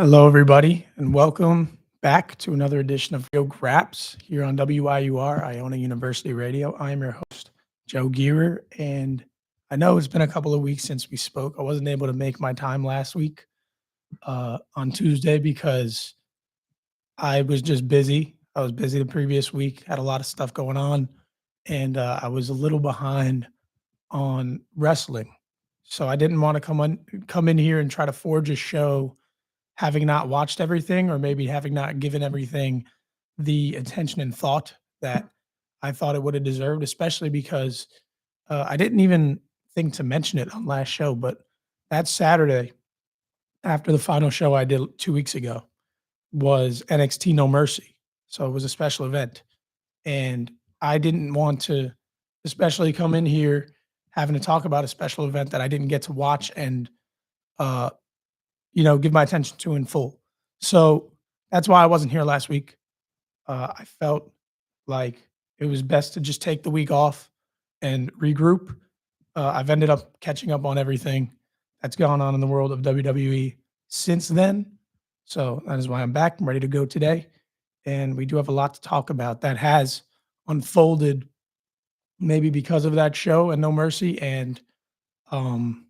Hello, everybody, and welcome back to another edition of Graps here on WIUR, Iona University Radio. I am your host, Joe Gierer, and I know it's been a couple of weeks since we spoke. I wasn't able to make my time last week on Tuesday because I was just busy. I was busy the previous week, had a lot of stuff going on, and I was a little behind on wrestling. So I didn't want to come in here and try to forge a show having not watched everything or maybe having not given everything the attention and thought that I thought it would have deserved, especially because I didn't even think to mention it on last show, but that Saturday after the final show I did 2 weeks ago was NXT No Mercy. So it was a special event. And I didn't want to, especially come in here having to talk about a special event that I didn't get to watch and uh, give my attention to in full. So that's why I wasn't here last week. I felt like it was best to just take the week off and regroup. I've ended up catching up on everything that's gone on in the world of WWE since then. So that is why I'm back. I'm ready to go today. And we do have a lot to talk about that has unfolded maybe because of that show and No Mercy and um,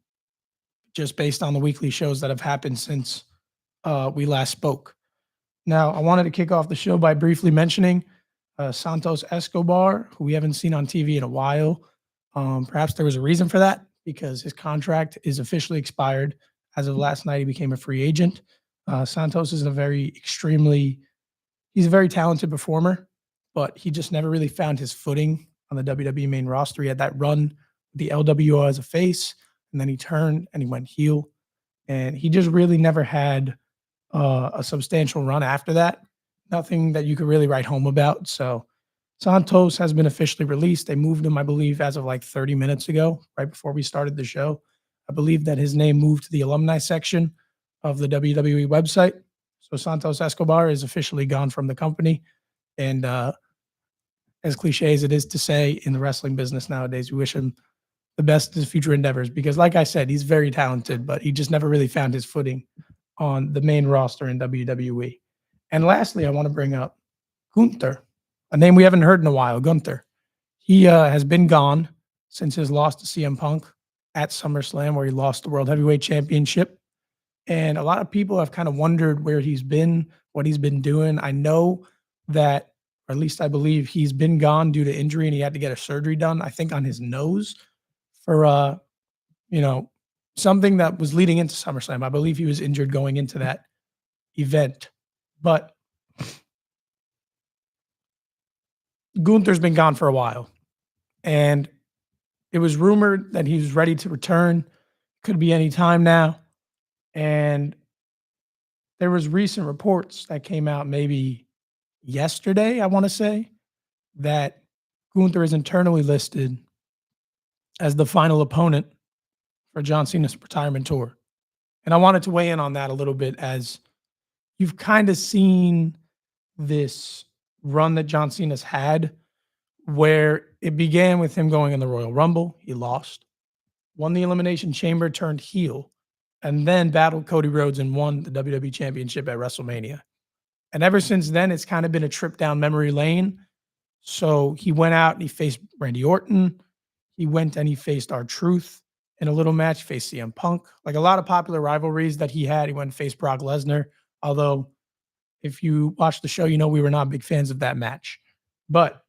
just based on the weekly shows that have happened since we last spoke. Now, I wanted to kick off the show by briefly mentioning Santos Escobar, who we haven't seen on TV in a while. Perhaps there was a reason for that because his contract is officially expired. As of last night, he became a free agent. Santos is he's a very talented performer, but he just never really found his footing on the WWE main roster. He had that run with the LWO as a face, and then he turned and he went heel. And he just really never had a substantial run after that. Nothing that you could really write home about. So Santos has been officially released. They moved him, I believe, as of like 30 minutes ago, right before we started the show. I believe that his name moved to the alumni section of the WWE website. So Santos Escobar is officially gone from the company. And as cliche as it is to say in the wrestling business nowadays, we wish him the best in his future endeavors because, like I said, he's very talented, but he just never really found his footing on the main roster in WWE. And lastly, I want to bring up Gunther, a name we haven't heard in a while. Gunther. He has been gone since his loss to CM Punk at SummerSlam, where he lost the World Heavyweight Championship. And a lot of people have kind of wondered where he's been, what he's been doing. I know that, or at least I believe, he's been gone due to injury and he had to get a surgery done, I think, on his nose for, something that was leading into SummerSlam. I believe he was injured going into that event. But Gunther's been gone for a while. And it was rumored that he was ready to return. Could be any time now. And there was recent reports that came out maybe yesterday, I want to say, that Gunther is internally listed as the final opponent for John Cena's retirement tour. And I wanted to weigh in on that a little bit as you've kind of seen this run that John Cena's had where it began with him going in the Royal Rumble. He lost, won the Elimination Chamber, turned heel, and then battled Cody Rhodes and won the WWE Championship at WrestleMania. And ever since then, it's kind of been a trip down memory lane. So he went out and he faced Randy Orton. He went and he faced R-Truth in a little match, faced CM Punk. Like a lot of popular rivalries that he had. He went and faced Brock Lesnar. Although, if you watch the show, you know we were not big fans of that match. But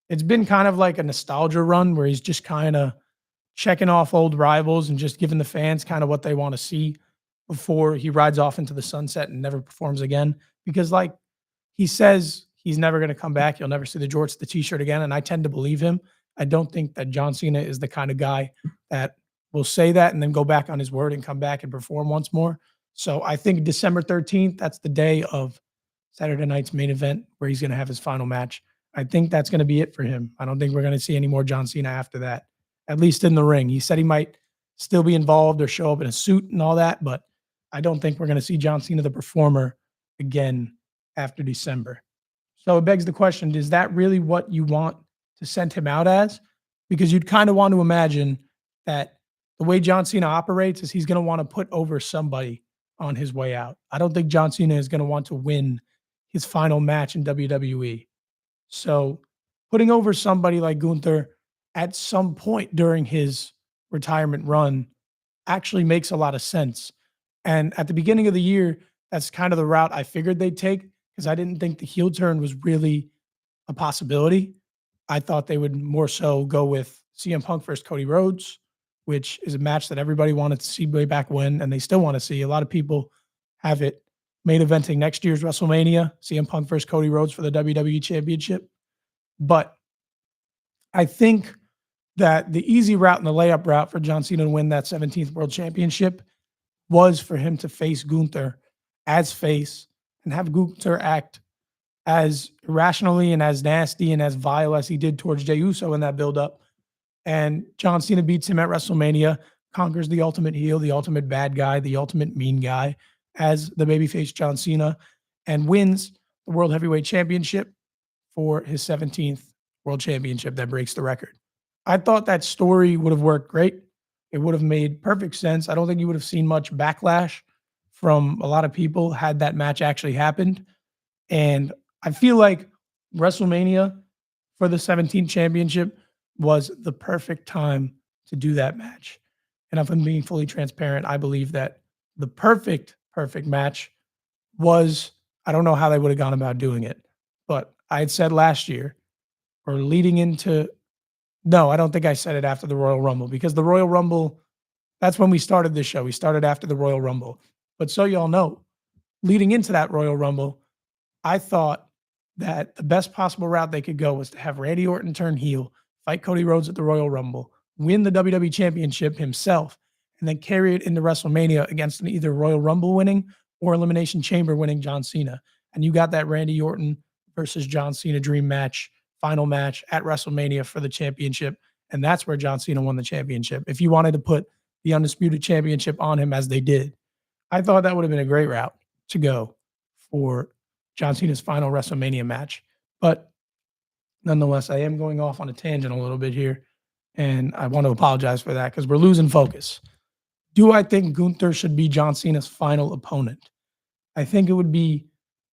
it's been kind of like a nostalgia run where he's just kind of checking off old rivals and just giving the fans kind of what they want to see before he rides off into the sunset and never performs again. Because like he says he's never going to come back. You'll never see the jorts, the t-shirt again. And I tend to believe him. I don't think that John Cena is the kind of guy that will say that and then go back on his word and come back and perform once more. So I think December 13th, that's the day of Saturday night's main event where he's going to have his final match. I think that's going to be it for him. I don't think we're going to see any more John Cena after that, at least in the ring. He said he might still be involved or show up in a suit and all that, but I don't think we're going to see John Cena, the performer, again after December. So it begs the question, is that really what you want to send him out as? Because you'd kind of want to imagine that the way John Cena operates is he's going to want to put over somebody on his way out. I don't think John Cena is going to want to win his final match in WWE. So putting over somebody like Gunther at some point during his retirement run actually makes a lot of sense. And at the beginning of the year, that's kind of the route I figured they'd take because I didn't think the heel turn was really a possibility. I thought they would more so go with CM Punk versus Cody Rhodes, which is a match that everybody wanted to see way back when, and they still want to see. A lot of people have it main eventing next year's WrestleMania, CM Punk versus Cody Rhodes for the WWE Championship. But I think that the easy route and the layup route for John Cena to win that 17th World Championship was for him to face Gunther as face and have Gunther act as irrationally and as nasty and as vile as he did towards Jey Uso in that buildup. And John Cena beats him at WrestleMania, conquers the ultimate heel, the ultimate bad guy, the ultimate mean guy as the babyface John Cena, and wins the World Heavyweight Championship for his 17th World Championship that breaks the record. I thought that story would have worked great. It would have made perfect sense. I don't think you would have seen much backlash from a lot of people had that match actually happened. And I feel like WrestleMania for the 17th championship was the perfect time to do that match. And if I'm being fully transparent, I believe that the perfect match was, I don't know how they would have gone about doing it, but I had said last year or leading into, no, I don't think I said it after the Royal Rumble because the Royal Rumble, that's when we started this show. We started after the Royal Rumble. But so y'all know, leading into that Royal Rumble, I thought that the best possible route they could go was to have Randy Orton turn heel, fight Cody Rhodes at the Royal Rumble, win the WWE Championship himself, and then carry it into WrestleMania against an either Royal Rumble winning or Elimination Chamber winning John Cena. And you got that Randy Orton versus John Cena dream match, final match at WrestleMania for the championship. And that's where John Cena won the championship. If you wanted to put the Undisputed Championship on him as they did, I thought that would have been a great route to go for John Cena's final WrestleMania match. But nonetheless, I am going off on a tangent a little bit here, and I want to apologize for that because we're losing focus. Do I think Gunther should be John Cena's final opponent? I think it would be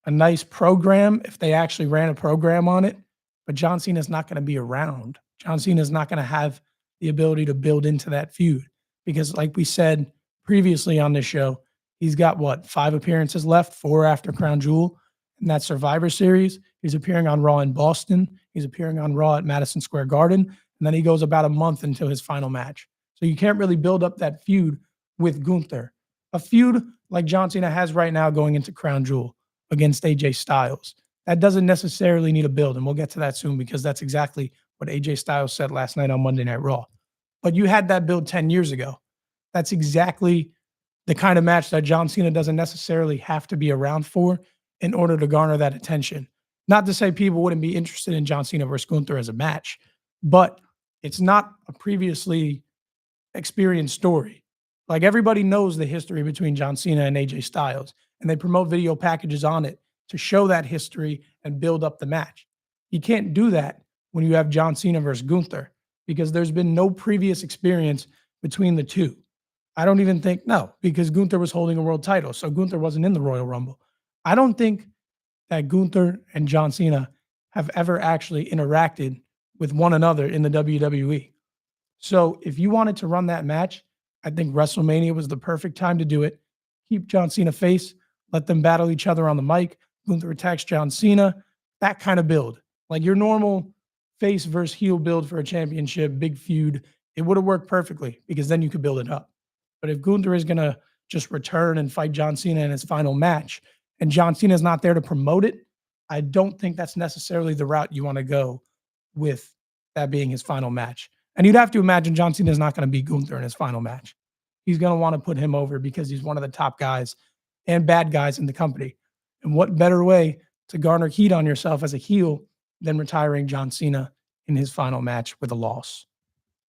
a nice program if they actually ran a program on it, but John Cena's not going to be around. John Cena's not going to have the ability to build into that feud because, like we said previously on this show, he's got what, 5 appearances left, 4 after Crown Jewel in that Survivor Series. He's appearing on Raw in Boston. He's appearing on Raw at Madison Square Garden. And then he goes about a month until his final match. So you can't really build up that feud with Gunther. A feud like John Cena has right now going into Crown Jewel against AJ Styles. That doesn't necessarily need a build. And we'll get to that soon because that's exactly what AJ Styles said last night on Monday Night Raw. But you had that build 10 years ago. That's exactly the kind of match that John Cena doesn't necessarily have to be around for in order to garner that attention. Not to say people wouldn't be interested in John Cena versus Gunther as a match, but it's not a previously experienced story. Like everybody knows the history between John Cena and AJ Styles, and they promote video packages on it to show that history and build up the match. You can't do that when you have John Cena versus Gunther because there's been no previous experience between the two. I don't even think, no, because Gunther was holding a world title, so Gunther wasn't in the Royal Rumble. I don't think that Gunther and John Cena have ever actually interacted with one another in the WWE. So if you wanted to run that match, I think WrestleMania was the perfect time to do it. Keep John Cena face, let them battle each other on the mic. Gunther attacks John Cena, that kind of build. Like your normal face versus heel build for a championship, big feud, it would have worked perfectly because then you could build it up. But if Gunther is going to just return and fight John Cena in his final match, and John Cena is not there to promote it, I don't think that's necessarily the route you want to go with that being his final match. And you'd have to imagine John Cena is not going to beat Gunther in his final match. He's going to want to put him over because he's one of the top guys and bad guys in the company. And what better way to garner heat on yourself as a heel than retiring John Cena in his final match with a loss?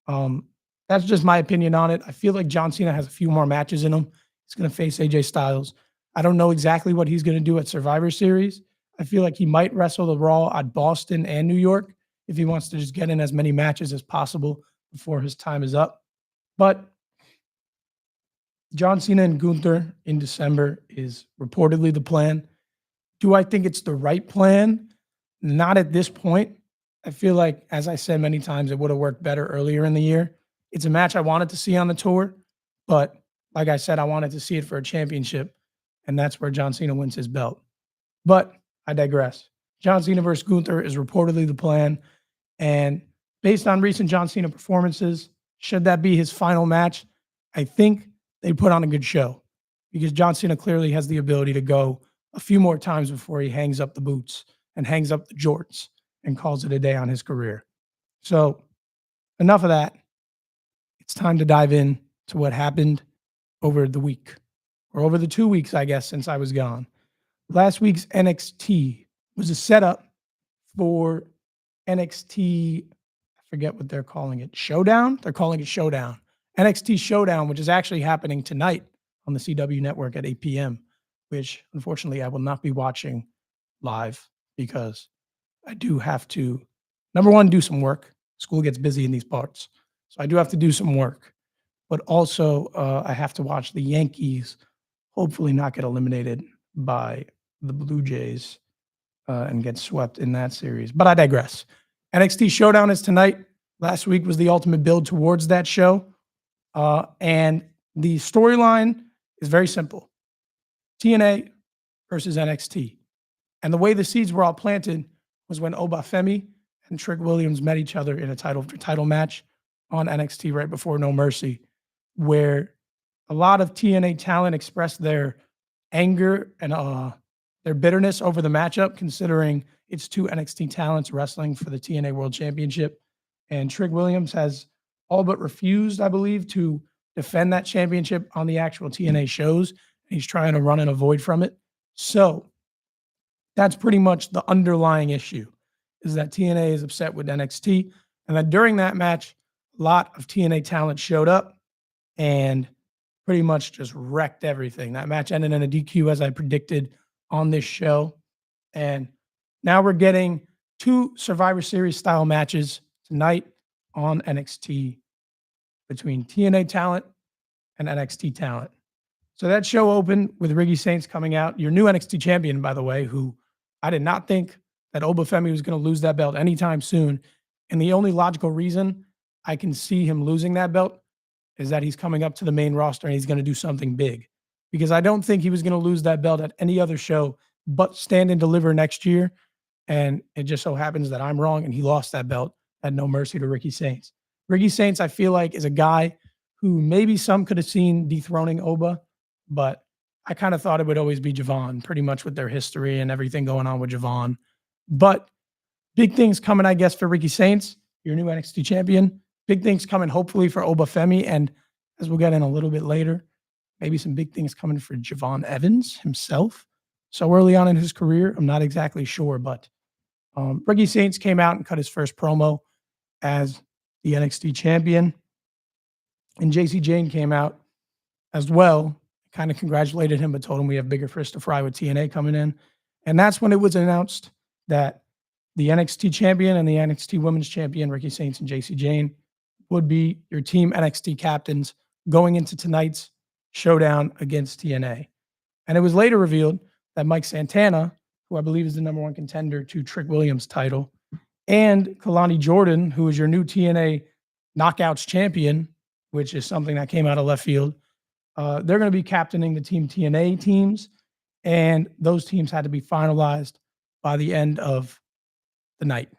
That's just my opinion on it. I feel like John Cena has a few more matches in him. He's going to face AJ Styles. I don't know exactly what he's going to do at Survivor Series. I feel like he might wrestle the Raw at Boston and New York if he wants to just get in as many matches as possible before his time is up. But John Cena and Gunther in December is reportedly the plan. Do I think it's the right plan? Not at this point. I feel like, as I said many times, it would have worked better earlier in the year. It's a match I wanted to see on the tour, but like I said, I wanted to see it for a championship, and that's where John Cena wins his belt. But I digress. John Cena versus Gunther is reportedly the plan, and based on recent John Cena performances, should that be his final match, I think they put on a good show because John Cena clearly has the ability to go a few more times before he hangs up the boots and hangs up the jorts and calls it a day on his career. So, enough of that. It's time to dive in to what happened over the week or over the 2 weeks, I guess, since I was gone. Last week's NXT was a setup for NXT, I forget what they're calling it, Showdown? They're calling it Showdown. NXT Showdown, which is actually happening tonight on the CW network at 8 p.m., which unfortunately I will not be watching live because I do have to, number one, do some work. School gets busy in these parts. So I do have to do some work. But also, I have to watch the Yankees hopefully not get eliminated by the Blue Jays and get swept in that series. But I digress. NXT Showdown is tonight. Last week was the ultimate build towards that show. And the storyline is very simple. TNA versus NXT. And the way the seeds were all planted was when Obafemi and Trick Williams met each other in a title match on NXT right before No Mercy, where a lot of TNA talent expressed their anger and their bitterness over the matchup, considering it's two NXT talents wrestling for the TNA World Championship. And Trick Williams has all but refused, I believe, to defend that championship on the actual TNA shows. He's trying to run and avoid from it. So that's pretty much the underlying issue, is that TNA is upset with NXT. And that during that match, a lot of TNA talent showed up and pretty much just wrecked everything. That match ended in a DQ, as I predicted on this show. And now we're getting two Survivor Series style matches tonight on NXT between TNA talent and NXT talent. So that show opened with Ricky Saints coming out, your new NXT champion, by the way, who I did not think that Obafemi was going to lose that belt anytime soon. And the only logical reason I can see him losing that belt is that he's coming up to the main roster and he's going to do something big. Because I don't think he was going to lose that belt at any other show but Stand and Deliver next year. And it just so happens that I'm wrong and he lost that belt at No Mercy to Ricky Saints. Ricky Saints, I feel like, is a guy who maybe some could have seen dethroning Oba, but I kind of thought it would always be Javon, pretty much with their history and everything going on with Javon. But big things coming, I guess, for Ricky Saints, your new NXT champion. Big things coming, hopefully, for Obafemi. And as we'll get in a little bit later, maybe some big things coming for Javon Evans himself. So early on in his career, I'm not exactly sure, but Ricky Saints came out and cut his first promo as the NXT champion. And JC Jane came out as well, kind of congratulated him, but told him we have bigger fish to fry with TNA coming in. And that's when it was announced that the NXT champion and the NXT women's champion, Ricky Saints and JC Jane, would be your team NXT captains going into tonight's showdown against TNA. And it was later revealed that Mike Santana, who I believe is the number one contender to Trick Williams' title, and Kalani Jordan, who is your new TNA Knockouts champion, which is something that came out of left field, they're going to be captaining the Team TNA teams, and those teams had to be finalized by the end of the night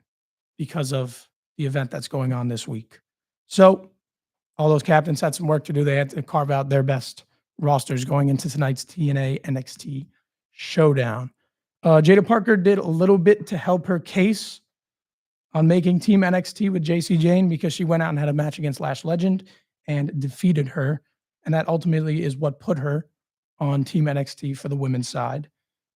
because of the event that's going on this week. So all those captains had some work to do. They had to carve out their best rosters going into tonight's TNA NXT showdown. Jada Parker did a little bit to help her case on making Team NXT with JC Jane because she went out and had a match against Lash Legend and defeated her. And that ultimately is what put her on Team NXT for the women's side.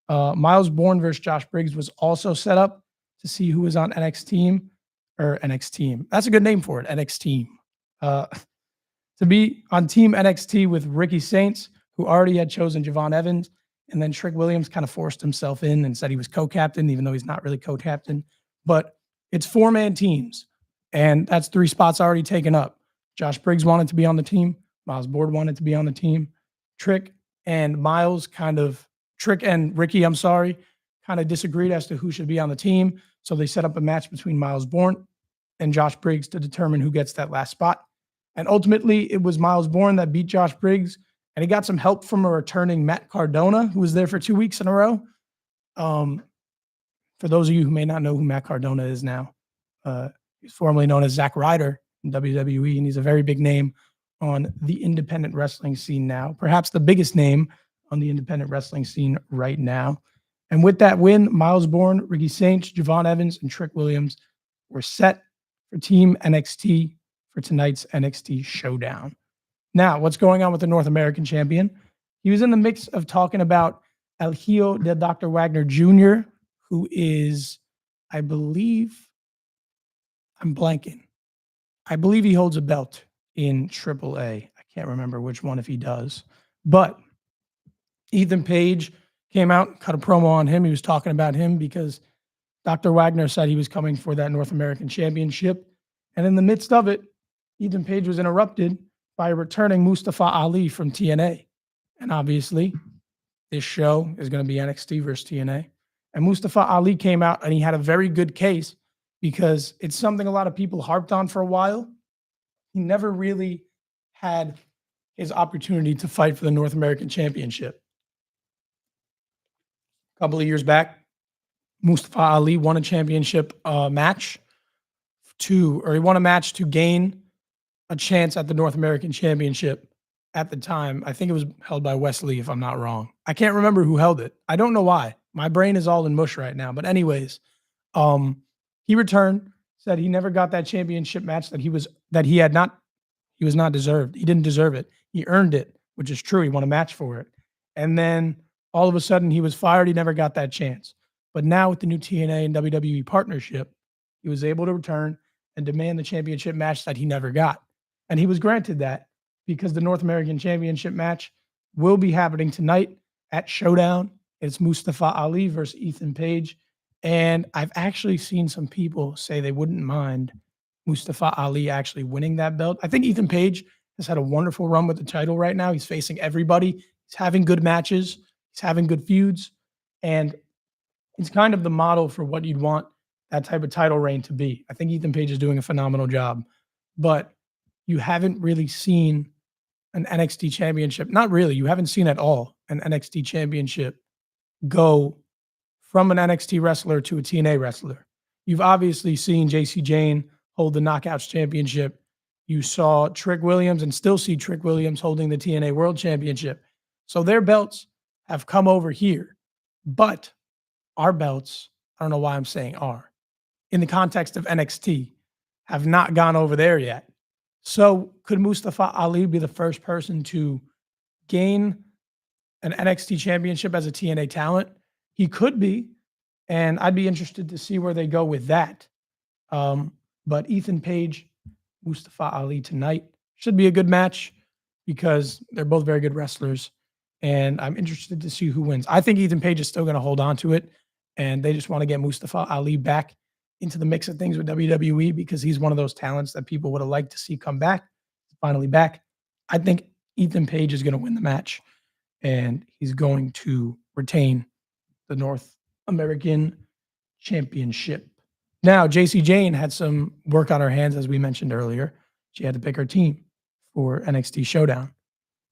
Miles Bourne versus Josh Briggs was also set up to see who was on NXT team or NXT team. That's a good name for it, NXT team. To be on Team NXT with Ricky Saints, who already had chosen Javon Evans, and then Trick Williams kind of forced himself in and said he was co-captain, even though he's not really co-captain. But it's 4-man teams, and that's 3 spots already taken up. Josh Briggs wanted to be on the team. Miles Bourne wanted to be on the team. Trick and Miles kind of Trick and Ricky, I'm sorry, kind of disagreed as to who should be on the team. So they set up a match between Miles Bourne and Josh Briggs to determine who gets that last spot. And ultimately, it was Miles Bourne that beat Josh Briggs, and he got some help from a returning Matt Cardona, who was there for 2 weeks in a row. For those of you who may not know who Matt Cardona is now, he's formerly known as Zack Ryder in WWE, and he's a very big name on the independent wrestling scene now, perhaps the biggest name on the independent wrestling scene right now. And with that win, Miles Bourne, Ricky Saints, Javon Evans, and Trick Williams were set for Team NXT for tonight's NXT Showdown. Now, what's going on with the North American champion? He was in the mix of talking about El Hijo de Dr. Wagner Jr., who is, I believe, I'm blanking. I believe he holds a belt in AAA. I can't remember which one if he does. But Ethan Page came out, cut a promo on him. He was talking about him because Dr. Wagner said he was coming for that North American Championship. And in the midst of it, Ethan Page was interrupted by returning Mustafa Ali from TNA. And obviously, this show is going to be NXT versus TNA. And Mustafa Ali came out and he had a very good case because it's something a lot of people harped on for a while. He never really had his opportunity to fight for the North American Championship. A couple of years back, Mustafa Ali won a championship match he won a match to gain a chance at the North American Championship at the time. I think it was held by Wesley, if I'm not wrong. I can't remember who held it. I don't know why. My brain is all in mush right now. But anyways, he returned, said he never got that championship match that he was not deserved. He didn't deserve it. He earned it, which is true. He won a match for it. And then all of a sudden he was fired. He never got that chance. But now with the new TNA and WWE partnership, he was able to return and demand the championship match that he never got. And he was granted that because the North American Championship match will be happening tonight at Showdown. It's Mustafa Ali versus Ethan Page. And I've actually seen some people say they wouldn't mind Mustafa Ali actually winning that belt. I think Ethan Page has had a wonderful run with the title right now. He's facing everybody. He's having good matches. He's having good feuds. And it's kind of the model for what you'd want that type of title reign to be. I think Ethan Page is doing a phenomenal job. But you haven't really seen an NXT championship. Not really. You haven't seen at all an NXT championship go from an NXT wrestler to a TNA wrestler. You've obviously seen JC Jane hold the Knockouts Championship. You saw Trick Williams and still see Trick Williams holding the TNA World Championship. So their belts have come over here. But our belts, I don't know why I'm saying are, in the context of NXT, have not gone over there yet. So could Mustafa Ali be the first person to gain an NXT championship as a TNA talent? He could be, and I'd be interested to see where they go with that. But Ethan Page, Mustafa Ali tonight should be a good match because they're both very good wrestlers, and I'm interested to see who wins. I think Ethan Page is still going to hold on to it, and they just want to get Mustafa Ali back into the mix of things with WWE because he's one of those talents that people would have liked to see come back. Finally back. I think Ethan Page is going to win the match, and he's going to retain the North American Championship. Now, JC Jane had some work on her hands, as we mentioned earlier. She had to pick her team for NXT Showdown.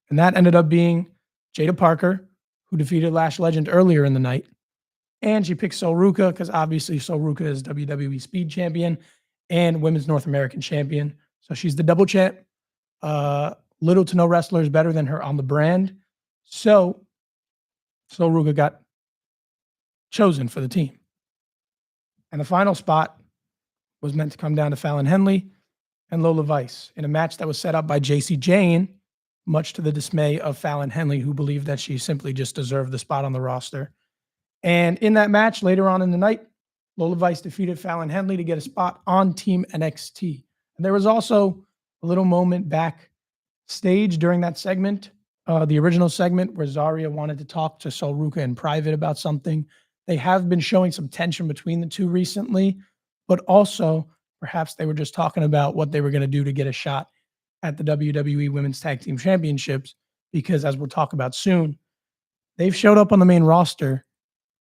And that ended up being Jada Parker, who defeated Lash Legend earlier in the night. And she picked Sol Ruka because obviously Sol Ruka is WWE Speed Champion and Women's North American Champion. So she's the double champ. Little to no wrestler is better than her on the brand. So Sol Ruka got chosen for the team. And the final spot was meant to come down to Fallon Henley and Lola Vice in a match that was set up by JC Jane, much to the dismay of Fallon Henley, who believed that she simply just deserved the spot on the roster. And in that match, later on in the night, Lola Vice defeated Fallon Henley to get a spot on Team NXT. And there was also a little moment backstage during that segment, the original segment, where Zarya wanted to talk to Sol Ruka in private about something. They have been showing some tension between the two recently, but also perhaps they were just talking about what they were going to do to get a shot at the WWE Women's Tag Team Championships because, as we'll talk about soon, they've showed up on the main roster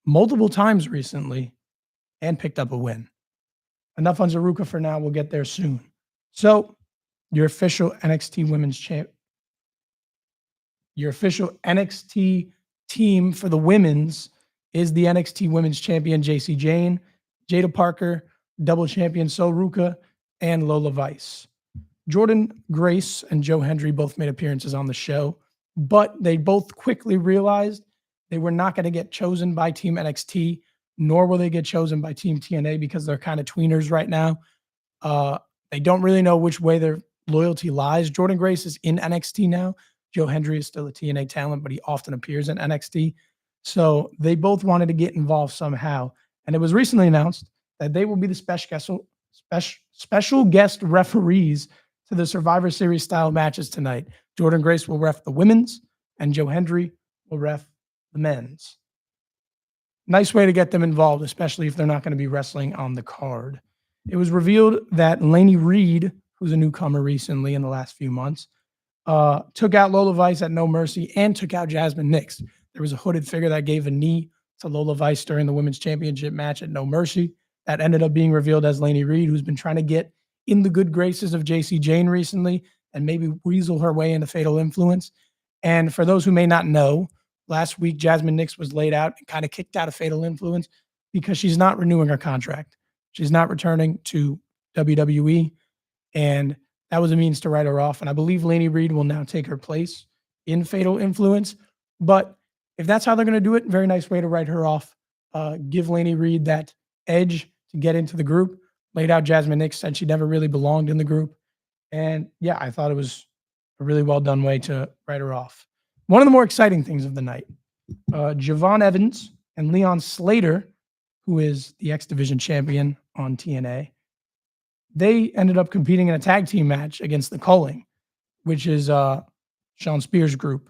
multiple times recently and picked up a win. Enough on Zaruka for now. We'll get there soon. So, your official NXT Women's Champ, your official NXT team for the women's is the NXT Women's Champion JC Jane, Jada Parker, double champion Sol Ruka, and Lola Vice. Jordan Grace and Joe Hendry both made appearances on the show, but they both quickly realized they were not going to get chosen by Team NXT, nor will they get chosen by Team TNA because they're kind of tweeners right now. They don't really know which way their loyalty lies. Jordan Grace is in NXT now. Joe Hendry is still a TNA talent, but he often appears in NXT. So they both wanted to get involved somehow. And it was recently announced that they will be the special guest referees to the Survivor Series style matches tonight. Jordan Grace will ref the women's, and Joe Hendry will ref the men's. Nice way to get them involved, especially if they're not going to be wrestling on the card. It was revealed that Lainey Reed, who's a newcomer recently in the last few months, took out Lola Vice at No Mercy and took out Jasmine Nix. There was a hooded figure that gave a knee to Lola Vice during the women's championship match at No Mercy. That ended up being revealed as Lainey Reed, who's been trying to get in the good graces of JC Jane recently and maybe weasel her way into Fatal Influence. And for those who may not know, last week Jasmine Nix was laid out and kind of kicked out of Fatal Influence because she's not renewing her contract. She's not returning to WWE, and that was a means to write her off. And I believe Lainey Reed will now take her place in Fatal Influence. But if that's how they're going to do it, very nice way to write her off. Give Lainey Reed that edge to get into the group. Laid out Jasmine Nix, said she never really belonged in the group. And yeah, I thought it was a really well done way to write her off. One of the more exciting things of the night, Javon Evans and Leon Slater, who is the X Division champion on TNA, they ended up competing in a tag team match against the Culling, which is Sean Spears' group.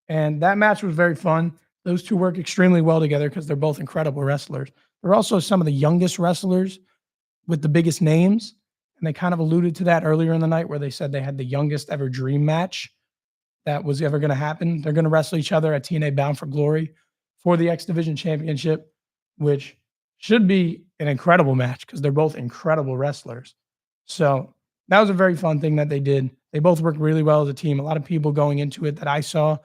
And that match was very fun. Those two work extremely well together because they're both incredible wrestlers. They're also some of the youngest wrestlers with the biggest names. And they kind of alluded to that earlier in the night where they said they had the youngest ever dream match that was ever going to happen. They're going to wrestle each other at TNA Bound for Glory for the X Division Championship, which should be an incredible match because they're both incredible wrestlers. So that was a very fun thing that they did. They both worked really well as a team. A lot of people going into it that I saw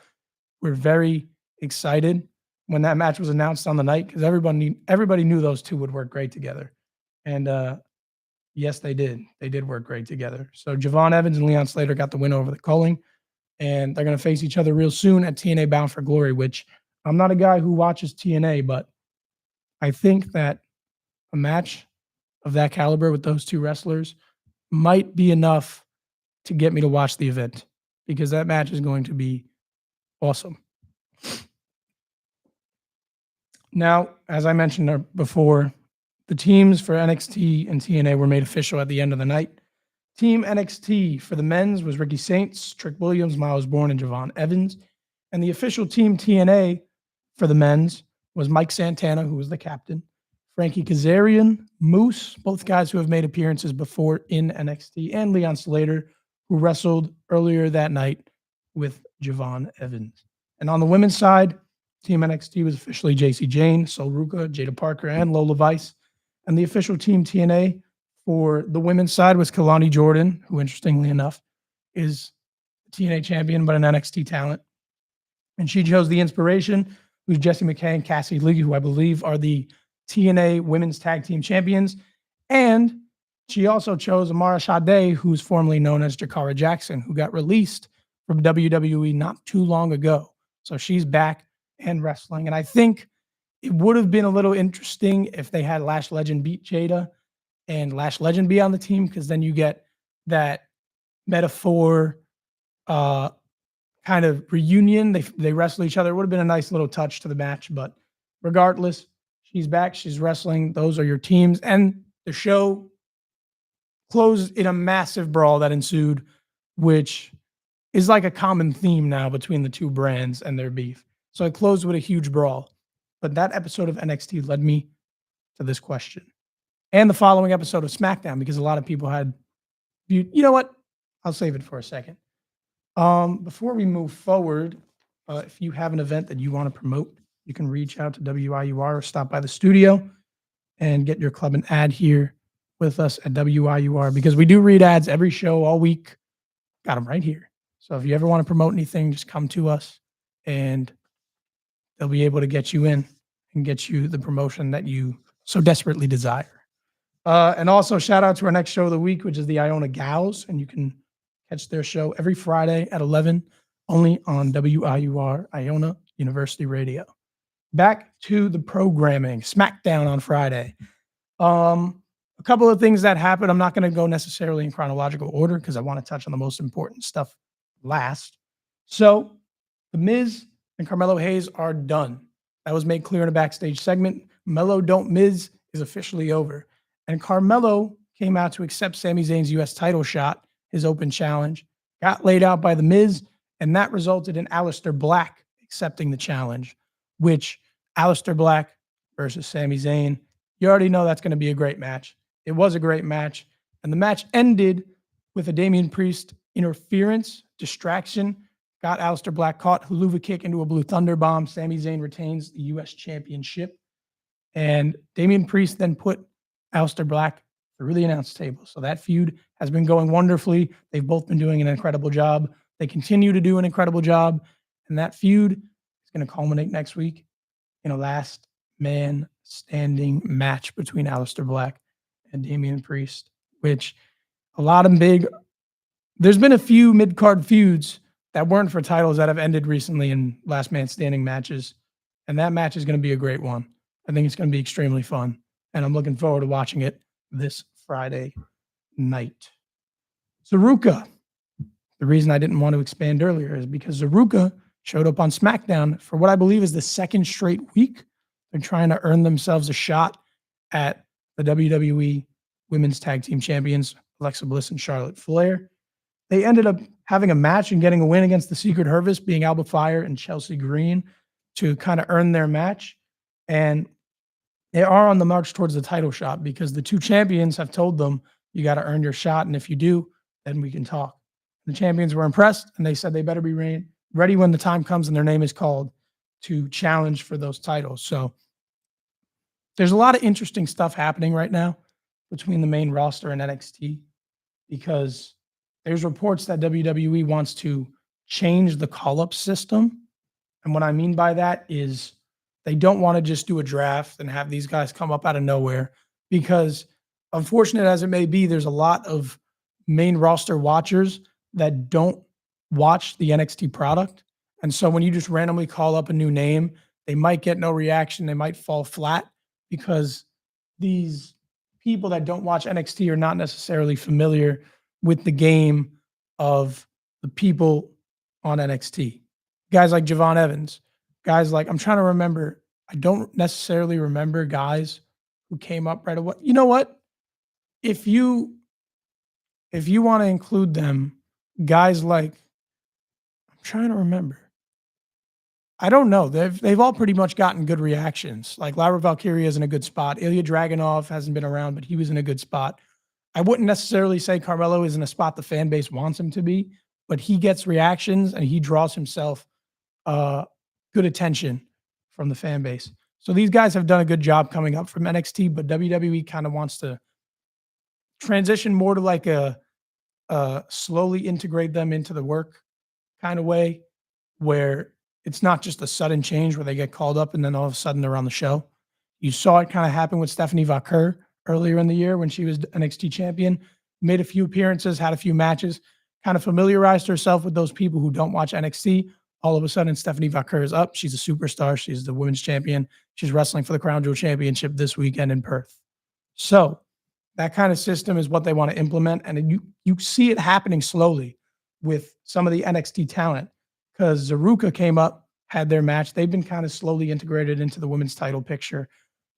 were very excited when that match was announced on the night because everybody knew those two would work great together. And yes, they did. They did work great together. So Javon Evans and Leon Slater got the win over the Culling, and they're going to face each other real soon at TNA Bound for Glory, which I'm not a guy who watches TNA, but I think that a match of that caliber with those two wrestlers might be enough to get me to watch the event because that match is going to be awesome. Now, as I mentioned before, the teams for NXT and TNA were made official at the end of the night. Team NXT for the men's was Ricky Saints, Trick Williams, Miles Bourne, and Javon Evans. And the official team TNA for the men's was Mike Santana, who was the captain, Frankie Kazarian, Moose, both guys who have made appearances before in NXT, and Leon Slater, who wrestled earlier that night with Javon Evans. And on the women's side, Team NXT was officially JC Jane, Sol Ruka, Jada Parker, and Lola Vice. And the official Team TNA for the women's side was Kalani Jordan, who, interestingly enough, is a TNA champion, but an NXT talent. And she chose the inspiration, who's Jessie McKay and Cassie Lee, who I believe are the TNA Women's Tag Team Champions. And she also chose Amara Sade, who's formerly known as Jakara Jackson, who got released from WWE not too long ago. So she's back and wrestling. And I think it would have been a little interesting if they had Lash Legend beat Jada and Lash Legend be on the team, because then you get that metaphor kind of reunion. They wrestle each other. It would have been a nice little touch to the match, but regardless, she's back. She's wrestling. Those are your teams. And the show closed in a massive brawl that ensued, which is like a common theme now between the two brands and their beef. So it closed with a huge brawl. But that episode of NXT led me to this question. And the following episode of SmackDown, because a lot of people had viewed, you know what? I'll save it for a second. Before we move forward, if you have an event that you want to promote, you can reach out to WIUR or stop by the studio and get your club an ad here with us at WIUR because we do read ads every show all week. Got them right here. So if you ever want to promote anything, just come to us and they'll be able to get you in and get you the promotion that you so desperately desire. And also shout out to our next show of the week, which is the Iona Gals, and you can catch their show every Friday at 11, only on WIUR Iona University Radio. Back to the programming. SmackDown on Friday. A couple of things that happened. I'm not going to go necessarily in chronological order because I want to touch on the most important stuff last. So, The Miz and Carmelo Hayes are done. That was made clear in a backstage segment. Melo Don't Miz is officially over. And Carmelo came out to accept Sami Zayn's U.S. title shot, his open challenge, got laid out by The Miz, and that resulted in Aleister Black accepting the challenge, which Aleister Black versus Sami Zayn, you already know that's going to be a great match. It was a great match. And the match ended with a Damian Priest interference, distraction, got Aleister Black caught, Helluva Kick into a Blue Thunder Bomb. Sami Zayn retains the U.S. Championship. And Damian Priest then put Aleister Black through the announce table. So that feud has been going wonderfully. They've both been doing an incredible job. They continue to do an incredible job. And that feud is going to culminate next week in a last man standing match between Aleister Black and Damian Priest, which a lot of there's been a few mid-card feuds that weren't for titles that have ended recently in last man standing matches. And that match is going to be a great one. I think it's going to be extremely fun. And I'm looking forward to watching it this Friday night. Zaruka. The reason I didn't want to expand earlier is because Zaruka showed up on SmackDown for what I believe is the second straight week. They're trying to earn themselves a shot at the WWE Women's Tag Team Champions, Alexa Bliss and Charlotte Flair. They ended up having a match and getting a win against the Secret Harvest, being Alba Fire and Chelsea Green, to kind of earn their match. And they are on the march towards the title shot because the two champions have told them, you got to earn your shot. And if you do, then we can talk. The champions were impressed and they said they better be ready when the time comes and their name is called to challenge for those titles. So there's a lot of interesting stuff happening right now between the main roster and NXT because there's reports that WWE wants to change the call-up system. And what I mean by that is they don't want to just do a draft and have these guys come up out of nowhere because, unfortunate as it may be, there's a lot of main roster watchers that don't watch the NXT product. And so when you just randomly call up a new name, they might get no reaction. They might fall flat because these people that don't watch NXT are not necessarily familiar with the game of the people on NXT. Guys like Javon Evans, guys like, I'm trying to remember, I don't necessarily remember guys who came up right away. You know what? If you want to include them, guys like, I'm trying to remember. I don't know. They've all pretty much gotten good reactions. Like Lyra Valkyria is in a good spot. Ilya Dragunov hasn't been around, but he was in a good spot. I wouldn't necessarily say Carmelo is in a spot the fan base wants him to be, but he gets reactions and he draws himself good attention from the fan base. So these guys have done a good job coming up from NXT, but WWE kind of wants to transition more to like a slowly integrate them into the work kind of way where it's not just a sudden change where they get called up and then all of a sudden they're on the show. You saw it kind of happen with Stephanie Vaquer earlier in the year when she was NXT champion, made a few appearances, had a few matches, kind of familiarized herself with those people who don't watch NXT. All of a sudden, Stephanie Vaquer is up. She's a superstar. She's the women's champion. She's wrestling for the Crown Jewel Championship this weekend in Perth. So that kind of system is what they want to implement. And you see it happening slowly with some of the NXT talent because Zaruka came up, had their match. They've been kind of slowly integrated into the women's title picture.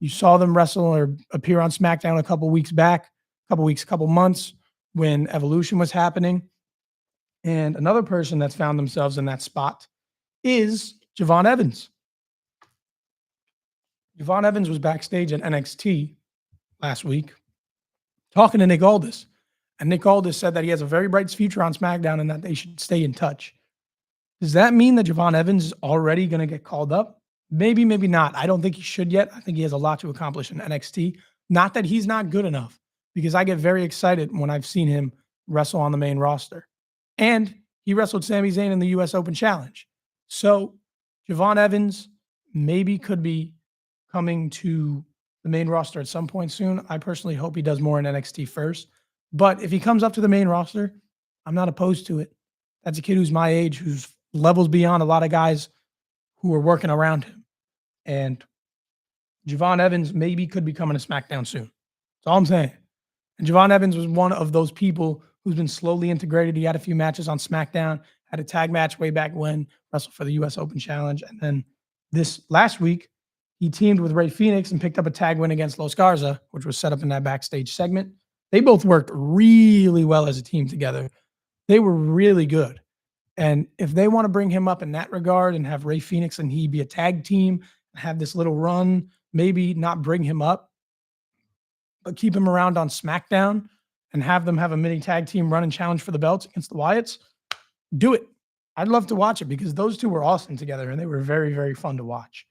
You saw them wrestle or appear on SmackDown a couple months when Evolution was happening. And another person that's found themselves in that spot is Javon Evans. Javon Evans was backstage at NXT last week talking to Nick Aldis. And Nick Aldis said that he has a very bright future on SmackDown and that they should stay in touch. Does that mean that Javon Evans is already going to get called up? Maybe, maybe not. I don't think he should yet. I think he has a lot to accomplish in NXT. Not that he's not good enough, because I get very excited when I've seen him wrestle on the main roster. And he wrestled Sami Zayn in the US Open Challenge. So Javon Evans maybe could be coming to the main roster at some point soon. I personally hope he does more in NXT first. But if he comes up to the main roster, I'm not opposed to it. That's a kid who's my age, who's levels beyond a lot of guys who are working around him. And Javon Evans maybe could be coming to SmackDown soon. That's all I'm saying. And Javon Evans was one of those people who's been slowly integrated. He had a few matches on SmackDown, had a tag match way back when, wrestled for the US Open Challenge. And then this last week, he teamed with Rey Fenix and picked up a tag win against Los Garza, which was set up in that backstage segment. They both worked really well as a team together. They were really good. And if they want to bring him up in that regard and have Rey Fenix and he be a tag team and have this little run, maybe not bring him up, but keep him around on SmackDown and have them have a mini tag team run and challenge for the belts against the Wyatts, do it. I'd love to watch it because those two were awesome together and they were very, very fun to watch.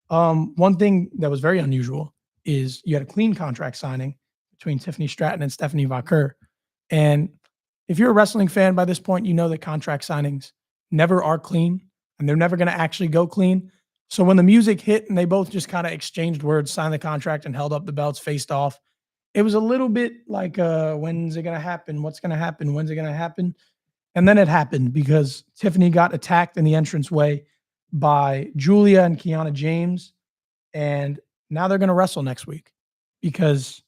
One thing that was very unusual is you had a clean contract signing between Tiffany Stratton and Stephanie Vaquer. And if you're a wrestling fan by this point, you know that contract signings never are clean and they're never going to actually go clean. So when the music hit and they both just kind of exchanged words, signed the contract and held up the belts, faced off, it was a little bit like, when's it going to happen? What's going to happen? When's it going to happen? And then it happened because Tiffany got attacked in the entranceway by Julia and Kiana James. And now they're going to wrestle next week because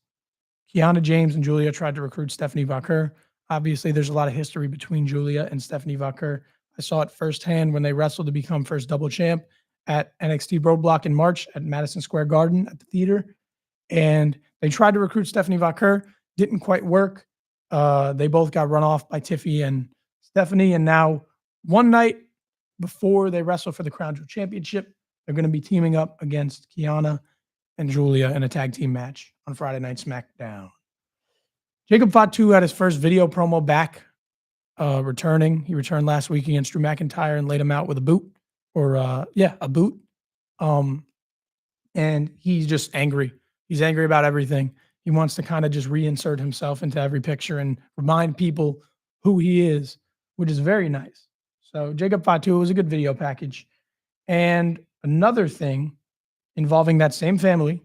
Kiana James and Julia tried to recruit Stephanie Vaquer. Obviously, there's a lot of history between Julia and Stephanie Vaquer. I saw it firsthand when they wrestled to become first double champ at NXT Roadblock in March at Madison Square Garden at the theater. And they tried to recruit Stephanie Vaquer. Didn't quite work. They both got run off by Tiffy and Stephanie. And now one night before they wrestle for the Crown Jewel Championship, they're going to be teaming up against Kiana and Julia in a tag team match on Friday Night SmackDown. Jacob Fatu had his first video promo back, returning. He returned last week against Drew McIntyre and laid him out with a boot, a boot. And he's just angry. He's angry about everything. He wants to kind of just reinsert himself into every picture and remind people who he is, which is very nice. So Jacob Fatu was a good video package. And another thing involving that same family,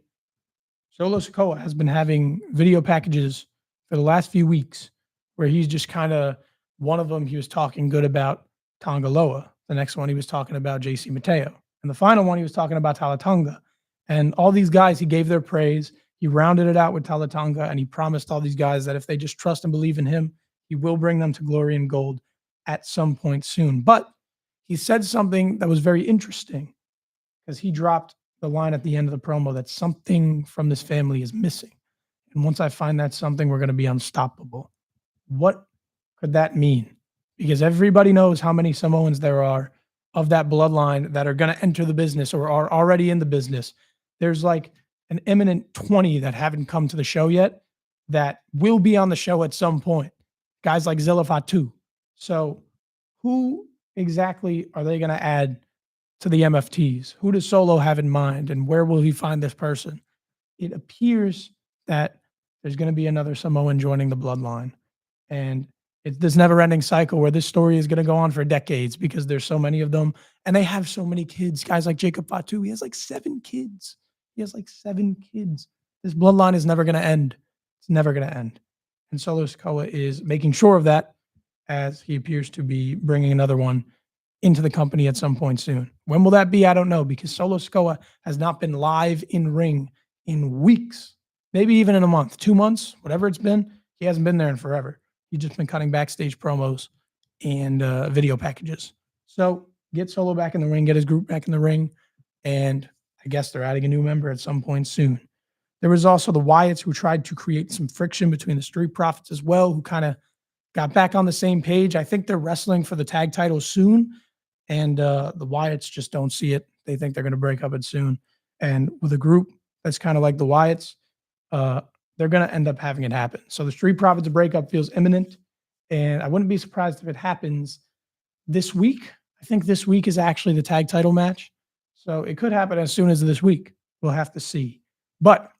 Solo Sikoa has been having video packages for the last few weeks where he's just kind of, one of them he was talking good about Tongaloa. The next one he was talking about JC Mateo. And the final one he was talking about Talatonga. And all these guys, he gave their praise. He rounded it out with Talatonga, and he promised all these guys that if they just trust and believe in him, he will bring them to glory and gold at some point soon. But he said something that was very interesting because he dropped the line at the end of the promo that something from this family is missing. And once I find that something, we're going to be unstoppable. What could that mean? Because everybody knows how many Samoans there are of that bloodline that are going to enter the business or are already in the business. There's like an imminent 20 that haven't come to the show yet that will be on the show at some point. Guys like Zilla Fatu. So who exactly are they going to add to the MFTs? Who does Solo have in mind, and where will he find this person? It appears that there's going to be another Samoan joining the bloodline. And it's this never-ending cycle where this story is going to go on for decades because there's so many of them, and they have so many kids. Guys like Jacob Fatu, he has like 7 kids. This bloodline is never going to end. It's never going to end. And Solo Sikoa is making sure of that as he appears to be bringing another one into the company at some point soon. When will that be? I don't know, because Solo Sikoa has not been live in ring in weeks, maybe even in a month, 2 months, whatever it's been. He hasn't been there in forever. He's just been cutting backstage promos and video packages. So get Solo back in the ring, get his group back in the ring, and I guess they're adding a new member at some point soon. There was also the Wyatts, who tried to create some friction between the Street Profits as well, who kind of got back on the same page. I think they're wrestling for the tag titles soon, and the Wyatts just don't see it. They think they're going to break up it soon. And with a group that's kind of like the Wyatts, the they're going to end up having it happen. So the Street Profits breakup feels imminent, and I wouldn't be surprised if it happens this week. I think this week is actually the tag title match. So it could happen as soon as this week. We'll have to see. But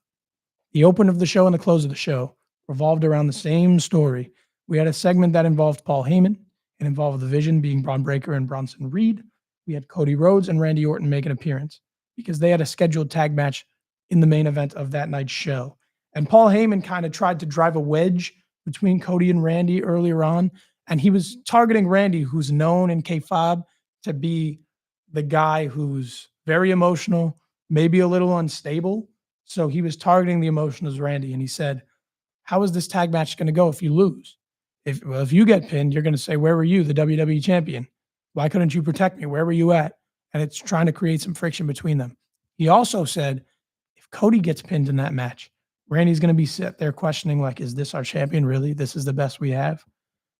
the open of the show and the close of the show revolved around the same story. We had a segment that involved Paul Heyman. It involved the Vision being Braun Breaker and Bronson Reed. We had Cody Rhodes and Randy Orton make an appearance because they had a scheduled tag match in the main event of that night's show. And Paul Heyman kind of tried to drive a wedge between Cody and Randy earlier on. And he was targeting Randy, who's known in K-Fob to be the guy who's very emotional, maybe a little unstable. So he was targeting the emotion as Randy. And he said, how is this tag match going to go if you lose? If you get pinned, you're going to say, where were you, the WWE champion? Why couldn't you protect me? Where were you at? And it's trying to create some friction between them. He also said, if Cody gets pinned in that match, Randy's going to be sitting there questioning, like, is this our champion? Really? This is the best we have?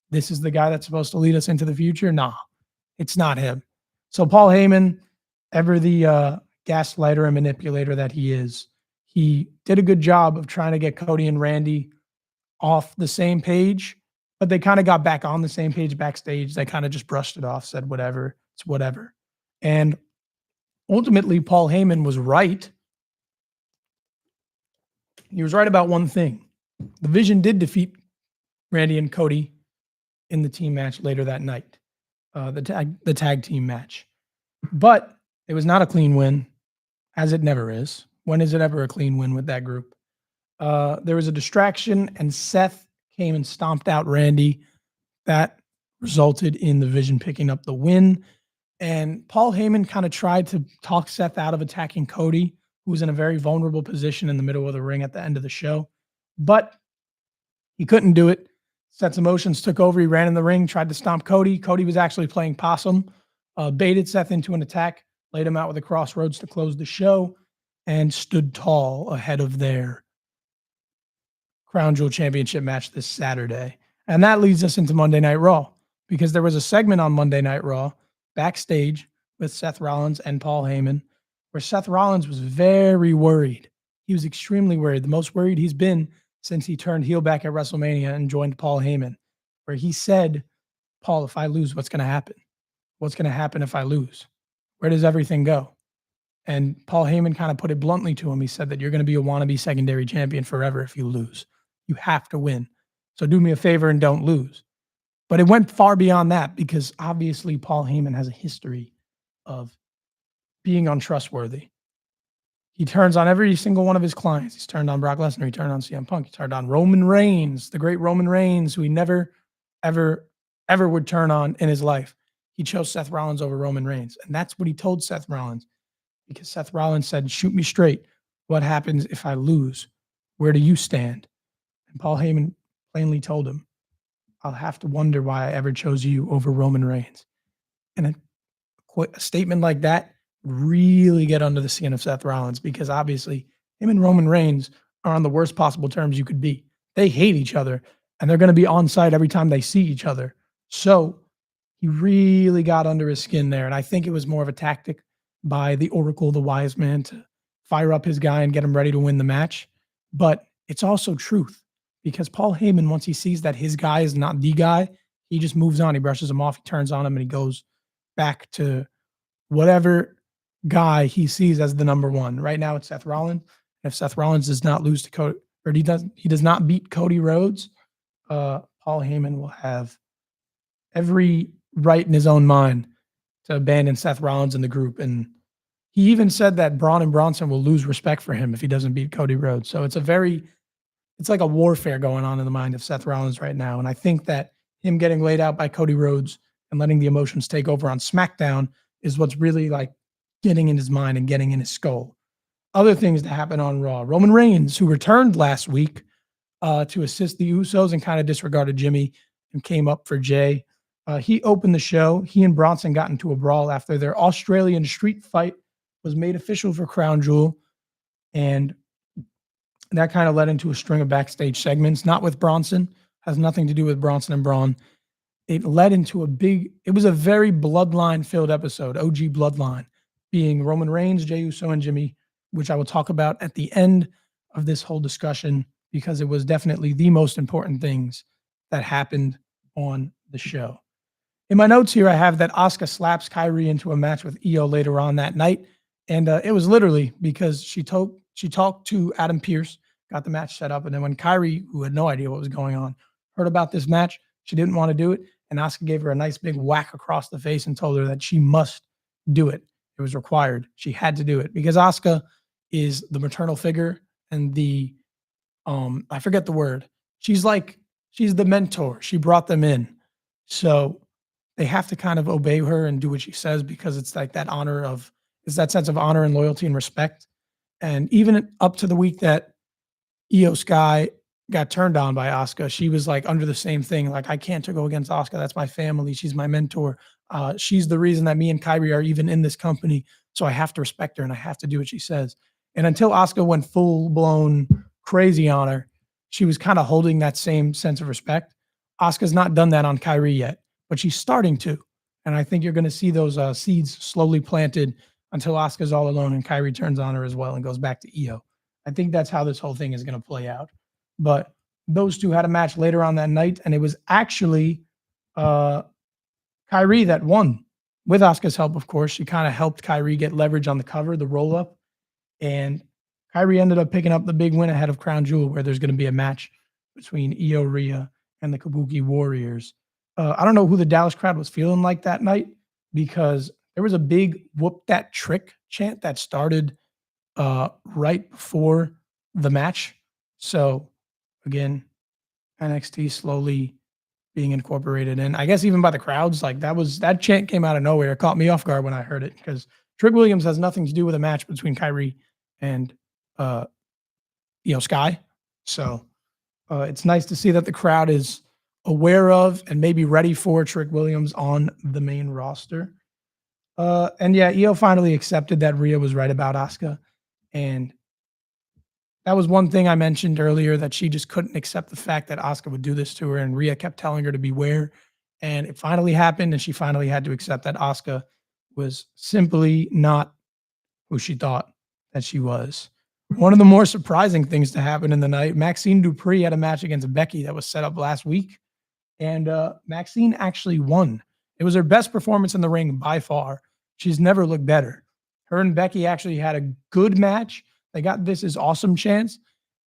This is the guy that's supposed to lead us into the future? Nah, it's not him. So Paul Heyman, ever the gaslighter and manipulator that he is, he did a good job of trying to get Cody and Randy off the same page, but they kind of got back on the same page backstage. They kind of just brushed it off, said whatever, it's whatever. And ultimately, Paul Heyman was right. He was right about one thing. The Vision did defeat Randy and Cody in the team match later that night, the tag team match. But it was not a clean win, as it never is. When is it ever a clean win with that group? There was a distraction, and Seth came and stomped out Randy. That resulted in the Vision picking up the win. And Paul Heyman kind of tried to talk Seth out of attacking Cody, who was in a very vulnerable position in the middle of the ring at the end of the show. But he couldn't do it. Seth's emotions took over. He ran in the ring, tried to stomp Cody. Cody was actually playing possum, baited Seth into an attack, laid him out with a crossroads to close the show, and stood tall ahead of their Crown Jewel Championship match this Saturday. And that leads us into Monday Night Raw, because there was a segment on Monday Night Raw backstage with Seth Rollins and Paul Heyman, where Seth Rollins was very worried. He was extremely worried, the most worried he's been since he turned heel back at WrestleMania and joined Paul Heyman, where he said, Paul, if I lose, what's going to happen? What's going to happen if I lose? Where does everything go? And Paul Heyman kind of put it bluntly to him. He said that you're going to be a wannabe secondary champion forever if you lose. You have to win. So do me a favor and don't lose. But it went far beyond that, because obviously Paul Heyman has a history of being untrustworthy. He turns on every single one of his clients. He's turned on Brock Lesnar. He turned on CM Punk. He turned on Roman Reigns, the great Roman Reigns, who he never, ever, ever would turn on in his life. He chose Seth Rollins over Roman Reigns. And that's what he told Seth Rollins, because Seth Rollins said, shoot me straight. What happens if I lose? Where do you stand? And Paul Heyman plainly told him, I'll have to wonder why I ever chose you over Roman Reigns. And a statement like that really get under the skin of Seth Rollins, because obviously him and Roman Reigns are on the worst possible terms you could be. They hate each other, and they're going to be on site every time they see each other. So he really got under his skin there. And I think it was more of a tactic by the Oracle, the wise man, to fire up his guy and get him ready to win the match. But it's also truth, because Paul Heyman, once he sees that his guy is not the guy, he just moves on. He brushes him off. He turns on him, and he goes back to whatever guy he sees as the number one. Right now it's Seth Rollins. And if Seth Rollins does not lose to Cody, or he does not beat Cody Rhodes, Paul Heyman will have every right in his own mind to abandon Seth Rollins in the group. And he even said that Braun and Bronson will lose respect for him if he doesn't beat Cody Rhodes. So it's like a warfare going on in the mind of Seth Rollins right now. And I think that him getting laid out by Cody Rhodes and letting the emotions take over on SmackDown is what's really like getting in his mind and getting in his skull. Other things that happen on Raw. Roman Reigns, who returned last week to assist the Usos and kind of disregarded Jimmy and came up for Jay. He opened the show. He and Bronson got into a brawl after their Australian street fight was made official for Crown Jewel. And that kind of led into a string of backstage segments, not with Bronson, has nothing to do with Bronson and Braun. It led into it was a very bloodline-filled episode, OG Bloodline, being Roman Reigns, Jey Uso, and Jimmy, which I will talk about at the end of this whole discussion. because it was definitely the most important things that happened on the show. In my notes here, I have that Asuka slaps Kyrie into a match with Io later on that night, and it was literally because she talked to Adam Pearce, got the match set up, and then when Kyrie, who had no idea what was going on, heard about this match, she didn't want to do it, and Asuka gave her a nice big whack across the face and told her that she must do it. It was required. She had to do it because Asuka is the maternal figure and the I forget the word. She's like she's the mentor. She brought them in. So they have to kind of obey her and do what she says because it's like that honor of it's that sense of honor and loyalty and respect. And even up to the week that Io Sky got turned on by Asuka, she was like under the same thing. Like, I can't go against Asuka. That's my family. She's my mentor. She's the reason that me and Kyrie are even in this company. So I have to respect her and I have to do what she says. And until Asuka went full blown crazy on her, she was kind of holding that same sense of respect. Asuka's not done that on Kyrie yet, but she's starting to. And I think you're going to see those seeds slowly planted until Asuka's all alone and Kyrie turns on her as well and goes back to Io. I think that's how this whole thing is going to play out. But those two had a match later on that night, and it was actually uh, Kyrie that won with Asuka's help, of course. She kind of helped Kyrie get leverage on the cover, the roll up, and Kyrie ended up picking up the big win ahead of Crown Jewel, where there's going to be a match between Io Rhea and the Kabuki Warriors. I don't know who the Dallas crowd was feeling like that night because there was a big whoop that trick chant that started right before the match. So again, NXT slowly being incorporated in. I guess even by the crowds, like that chant came out of nowhere. It caught me off guard when I heard it because Trick Williams has nothing to do with a match between Kyrie and Sky. So it's nice to see that the crowd is aware of and maybe ready for Trick Williams on the main roster. And yeah, Io finally accepted that Rhea was right about Asuka. And that was one thing I mentioned earlier that she just couldn't accept the fact that Asuka would do this to her, and Rhea kept telling her to beware. And it finally happened, and she finally had to accept that Asuka was simply not who she thought that she was. One of the more surprising things to happen in the night, Maxine Dupree had a match against Becky that was set up last week, and Maxine actually won. It was her best performance in the ring by far. She's never looked better. Her and Becky actually had a good match. They got "This Is Awesome" chants,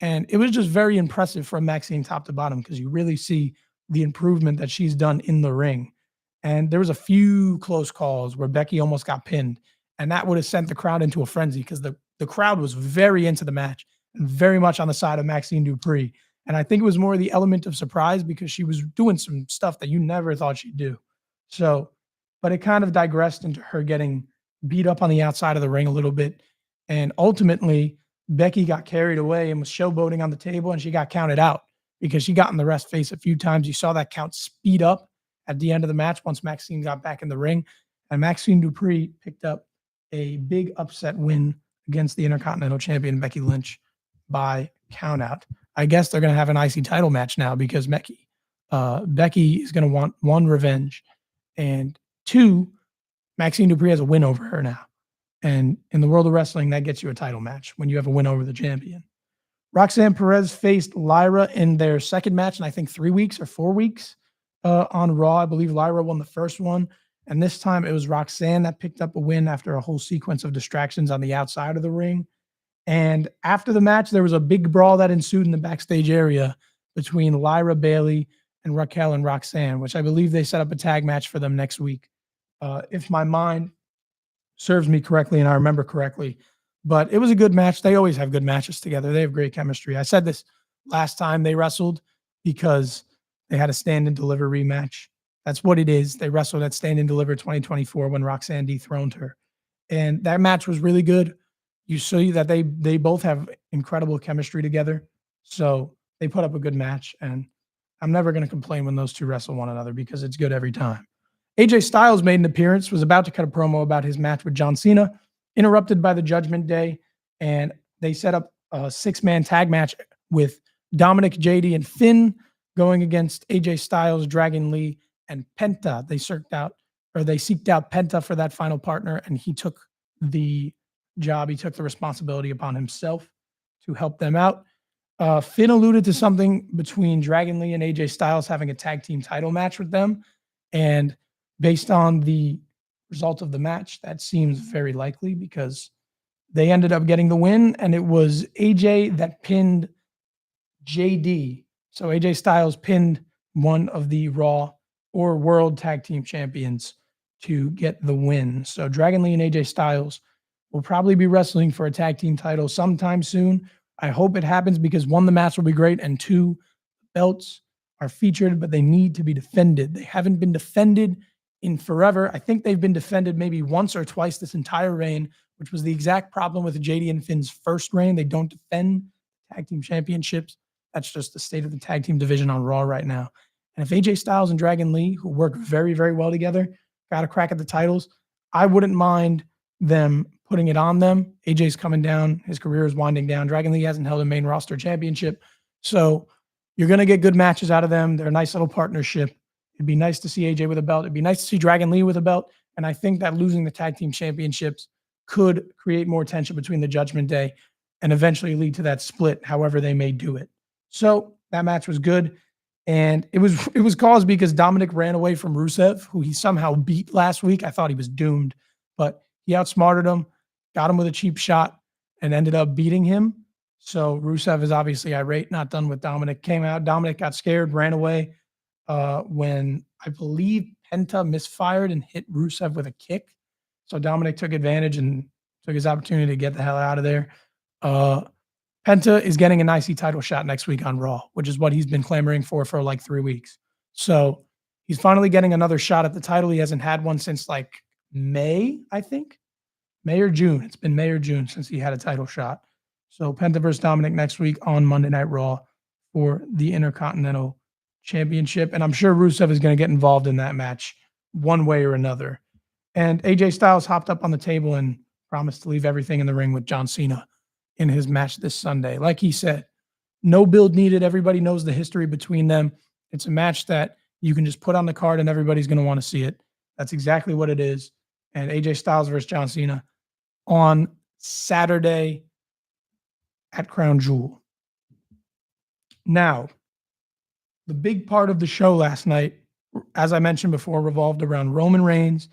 and it was just very impressive from Maxine top to bottom because you really see the improvement that she's done in the ring. And there was a few close calls where Becky almost got pinned, and that would have sent the crowd into a frenzy because the crowd was very into the match and very much on the side of Maxine Dupree. And I think it was more the element of surprise because she was doing some stuff that you never thought she'd do. So, but it kind of digressed into her getting beat up on the outside of the ring a little bit. And ultimately, Becky got carried away and was showboating on the table, and she got counted out because she got in the rest face a few times. You saw that count speed up at the end of the match once Maxine got back in the ring. And Maxine Dupree picked up a big upset win against the Intercontinental Champion Becky Lynch by countout. I guess they're going to have an IC title match now because Becky is going to want one, revenge, and two, Maxine Dupree has a win over her now. And in the world of wrestling, that gets you a title match when you have a win over the champion. Roxanne Perez faced Lyra in their second match in I think 3 weeks or 4 weeks on Raw. I believe Lyra won the first one. And this time it was Roxanne that picked up a win after a whole sequence of distractions on the outside of the ring. And after the match, there was a big brawl that ensued in the backstage area between Lyra Bailey and Raquel and Roxanne, which I believe they set up a tag match for them next week. If my mind serves me correctly and I remember correctly. But it was a good match. They always have good matches together. They have great chemistry. I said this last time they wrestled because they had a stand and deliver rematch. That's what it is. They wrestled at Stand and Deliver 2024 when Roxanne dethroned her. And that match was really good. You see that they both have incredible chemistry together. So they put up a good match. And I'm never going to complain when those two wrestle one another because it's good every time. AJ Styles made an appearance, was about to cut a promo about his match with John Cena, interrupted by the Judgment Day, and they set up a 6-man tag match with Dominic, JD, and Finn going against AJ Styles, Dragon Lee, and Penta. They seeked out Penta for that final partner, and he took the job. He took the responsibility upon himself to help them out. Finn alluded to something between Dragon Lee and AJ Styles having a tag team title match with them. And based on the result of the match, that seems very likely because they ended up getting the win. And it was AJ that pinned JD. So AJ Styles pinned one of the Raw or World Tag Team Champions to get the win. So Dragon Lee and AJ Styles will probably be wrestling for a tag team title sometime soon. I hope it happens because one, the match will be great, and two, belts are featured, but they need to be defended. They haven't been defended in forever. I think they've been defended maybe once or twice this entire reign, which was the exact problem with JD and Finn's first reign. They don't defend tag team championships. That's just the state of the tag team division on Raw right now. And if AJ Styles and Dragon Lee, who work very, very well together, got a crack at the titles, I wouldn't mind them putting it on them. AJ's coming down. His career is winding down. Dragon Lee hasn't held a main roster championship. So you're going to get good matches out of them. They're a nice little partnership. It'd be nice to see AJ with a belt. It'd be nice to see Dragon Lee with a belt. And I think that losing the tag team championships could create more tension between the Judgment Day and eventually lead to that split, however they may do it. So that match was good. And it was caused because Dominic ran away from Rusev, who he somehow beat last week. I thought he was doomed, but he outsmarted him, got him with a cheap shot, and ended up beating him. So Rusev is obviously irate, not done with Dominic. Came out, Dominic got scared, ran away when I believe Penta misfired and hit Rusev with a kick. So Dominic took advantage and took his opportunity to get the hell out of there. Penta is getting an IC title shot next week on Raw, which is what he's been clamoring for like 3 weeks. So he's finally getting another shot at the title. He hasn't had one since like May, I think. May or June. It's been May or June since he had a title shot. So Penta versus Dominic next week on Monday Night Raw for the Intercontinental Championship. And I'm sure Rusev is going to get involved in that match one way or another. And AJ Styles hopped up on the table and promised to leave everything in the ring with John Cena in his match this Sunday. Like he said, no build needed. Everybody knows the history between them. It's a match that you can just put on the card and everybody's going to want to see it. That's exactly what it is. And AJ Styles versus John Cena on Saturday at Crown Jewel. Now, the big part of the show last night, as I mentioned before, revolved around Roman Reigns,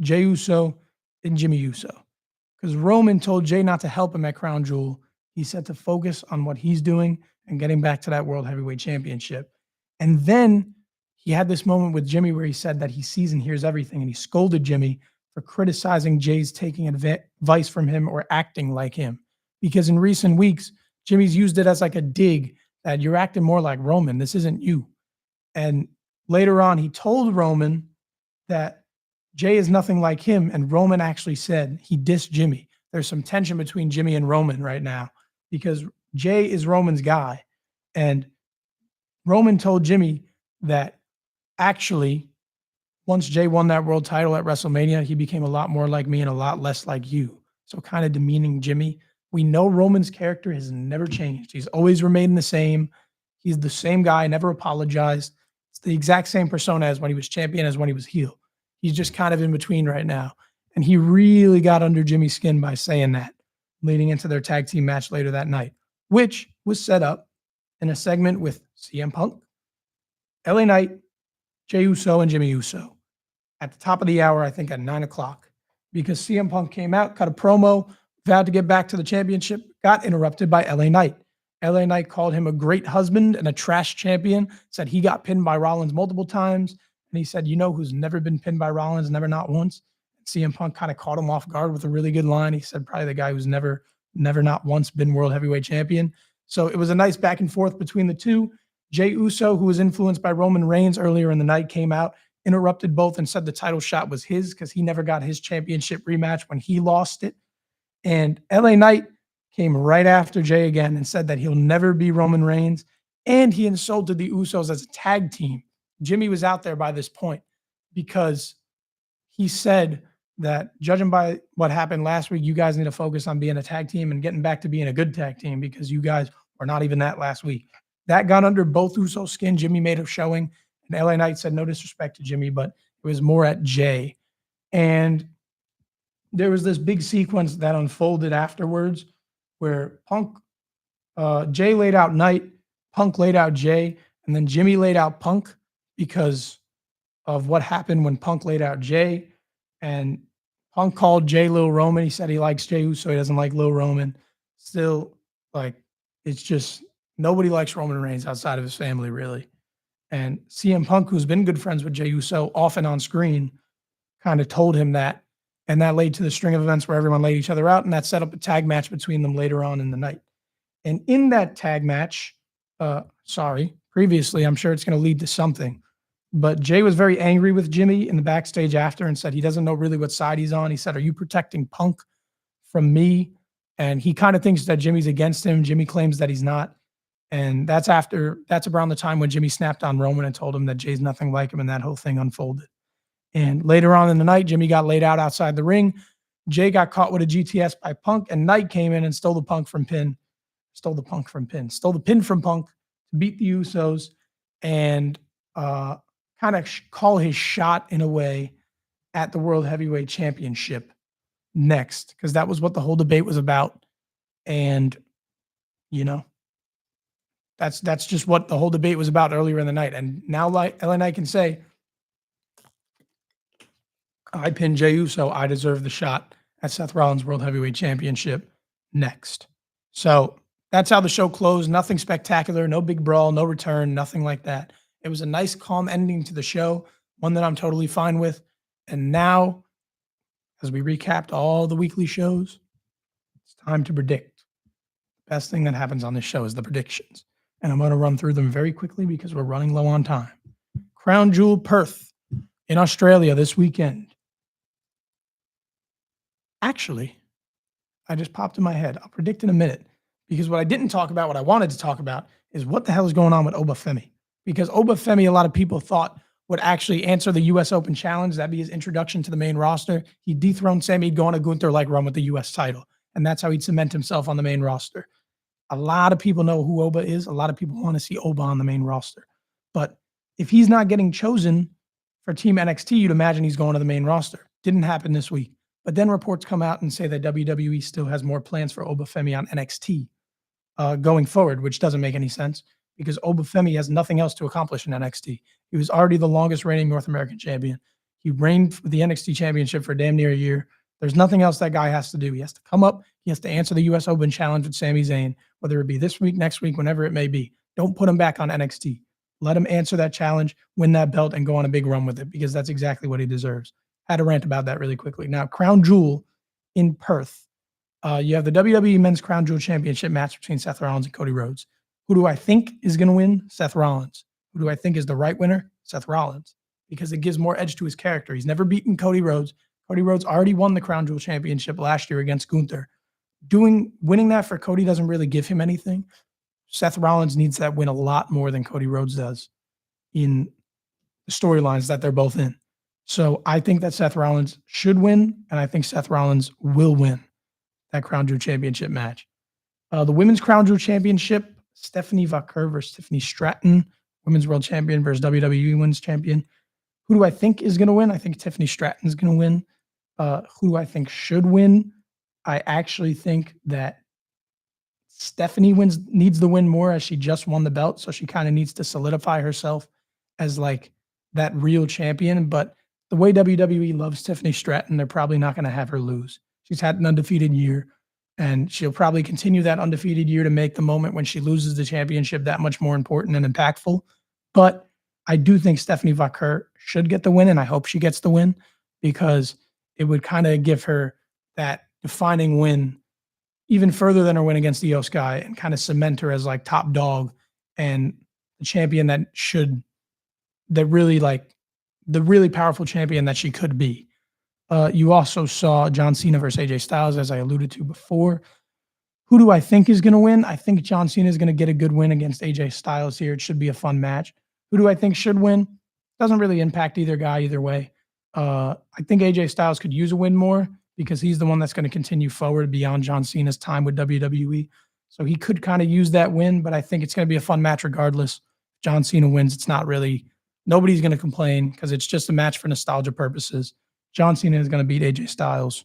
Jey Uso, and Jimmy Uso. Because Roman told Jey not to help him at Crown Jewel. He said to focus on what he's doing and getting back to that World Heavyweight Championship. And then he had this moment with Jimmy where he said that he sees and hears everything, and he scolded Jimmy for criticizing Jey's taking advice from him or acting like him. Because in recent weeks, Jimmy's used it as like a dig that you're acting more like Roman. This isn't you. And later on, he told Roman that Jey is nothing like him. And Roman actually said he dissed Jimmy. There's some tension between Jimmy and Roman right now because Jey is Roman's guy. And Roman told Jimmy that actually, once Jey won that world title at WrestleMania, he became a lot more like me and a lot less like you. So kind of demeaning Jimmy. We know Roman's character has never changed. He's always remained the same. He's the same guy, never apologized. It's the exact same persona as when he was champion as when he was heel. He's just kind of in between right now. And he really got under Jimmy's skin by saying that, leading into their tag team match later that night, which was set up in a segment with CM Punk, LA Knight, Jey Uso, and Jimmy Uso at the top of the hour, I think at 9 o'clock, because CM Punk came out, cut a promo, vowed to get back to the championship, got interrupted by LA Knight. LA Knight called him a great husband and a trash champion, said he got pinned by Rollins multiple times. And he said, you know who's never been pinned by Rollins, never not once? CM Punk kind of caught him off guard with a really good line. He said probably the guy who's never not once been world heavyweight champion. So it was a nice back and forth between the two. Jey Uso, who was influenced by Roman Reigns earlier in the night, came out, interrupted both, and said the title shot was his because he never got his championship rematch when he lost it. And LA Knight came right after Jey again and said that he'll never be Roman Reigns. And he insulted the Usos as a tag team. Jimmy was out there by this point because he said that judging by what happened last week, you guys need to focus on being a tag team and getting back to being a good tag team because you guys were not even that last week. That got under both Usos' skin. Jimmy made a showing, and LA Knight said no disrespect to Jimmy, but it was more at Jey. And there was this big sequence that unfolded afterwards where Punk Jay laid out Knight, Punk laid out Jay, and then Jimmy laid out Punk because of what happened when Punk laid out Jay. And Punk called Jay Lil Roman. He said he likes Jey Uso. He doesn't like Lil Roman. Still, like, it's just nobody likes Roman Reigns outside of his family, really. And CM Punk, who's been good friends with Jey Uso off and on screen, kind of told him that. And that led to the string of events where everyone laid each other out, and that set up a tag match between them later on in the night. And in that tag match, previously, I'm sure it's going to lead to something. But Jay was very angry with Jimmy in the backstage after and said he doesn't know really what side he's on. He said, "Are you protecting Punk from me?" And he kind of thinks that Jimmy's against him. Jimmy claims that he's not. And that's around the time when Jimmy snapped on Roman and told him that Jay's nothing like him, and that whole thing unfolded. And later on in the night, Jimmy got laid out outside the ring. Jay got caught with a GTS by Punk, and Knight came in and stole the pin from Punk to beat the Usos and kind of call his shot in a way at the World Heavyweight Championship next, because that was what the whole debate was about. And, you know, that's just what the whole debate was about earlier in the night. And now, like LA Knight can say, I pinned Jey Uso. I deserve the shot at Seth Rollins' World Heavyweight Championship next. So that's how the show closed. Nothing spectacular, no big brawl, no return, nothing like that. It was a nice, calm ending to the show, one that I'm totally fine with. And now, as we recapped all the weekly shows, it's time to predict. The best thing that happens on this show is the predictions. And I'm going to run through them very quickly because we're running low on time. Crown Jewel Perth in Australia this weekend. Actually, I just popped in my head. I'll predict in a minute, because what I didn't talk about, what I wanted to talk about, is what the hell is going on with Obafemi. Because Obafemi, a lot of people thought would actually answer the U.S. Open Challenge. That'd be his introduction to the main roster. He'd dethrone Sammy, he'd go on a Gunther-like run with the U.S. title. And that's how he'd cement himself on the main roster. A lot of people know who Oba is. A lot of people want to see Oba on the main roster. But if he's not getting chosen for Team NXT, you'd imagine he's going to the main roster. Didn't happen this week. But then reports come out and say that WWE still has more plans for Obafemi on NXT going forward, which doesn't make any sense because Obafemi has nothing else to accomplish in NXT. He was already the longest reigning North American champion. He reigned for the NXT championship for damn near a year. There's nothing else that guy has to do. He has to come up. He has to answer the U.S. Open Challenge with Sami Zayn, whether it be this week, next week, whenever it may be. Don't put him back on NXT. Let him answer that challenge, win that belt, and go on a big run with it, because that's exactly what he deserves. Had a rant about that really quickly. Now, Crown Jewel in Perth. You have the WWE Men's Crown Jewel Championship match between Seth Rollins and Cody Rhodes. Who do I think is going to win? Seth Rollins. Who do I think is the right winner? Seth Rollins, because it gives more edge to his character. He's never beaten Cody Rhodes. Cody Rhodes already won the Crown Jewel Championship last year against Gunther. Winning that for Cody doesn't really give him anything. Seth Rollins needs that win a lot more than Cody Rhodes does in the storylines that they're both in. So I think that Seth Rollins should win, and I think Seth Rollins will win that Crown Jewel Championship match. The Women's Crown Jewel Championship, Stephanie Vaquer versus Tiffany Stratton, Women's World Champion versus WWE Women's Champion. Who do I think is going to win? I think Tiffany Stratton is going to win. Who do I think should win? I actually think that Stephanie needs the win more, as she just won the belt, so she kind of needs to solidify herself as like that real champion. But the way WWE loves Tiffany Stratton, they're probably not going to have her lose. She's had an undefeated year, and she'll probably continue that undefeated year to make the moment when she loses the championship that much more important and impactful. But I do think Stephanie Vaquer should get the win, and I hope she gets the win, because it would kind of give her that defining win even further than her win against Io Sky, and kind of cement her as like top dog and the champion the really powerful champion that she could be. You also saw John Cena versus AJ Styles, as I alluded to before. Who do I think is going to win? I think John Cena is going to get a good win against AJ Styles here. It should be a fun match. Who do I think should win? Doesn't really impact either guy either way. I think AJ Styles could use a win more, because he's the one that's going to continue forward beyond John Cena's time with WWE. So he could kind of use that win, but I think it's going to be a fun match regardless. If John Cena wins, it's not really, nobody's going to complain, because it's just a match for nostalgia purposes. John Cena is going to beat AJ Styles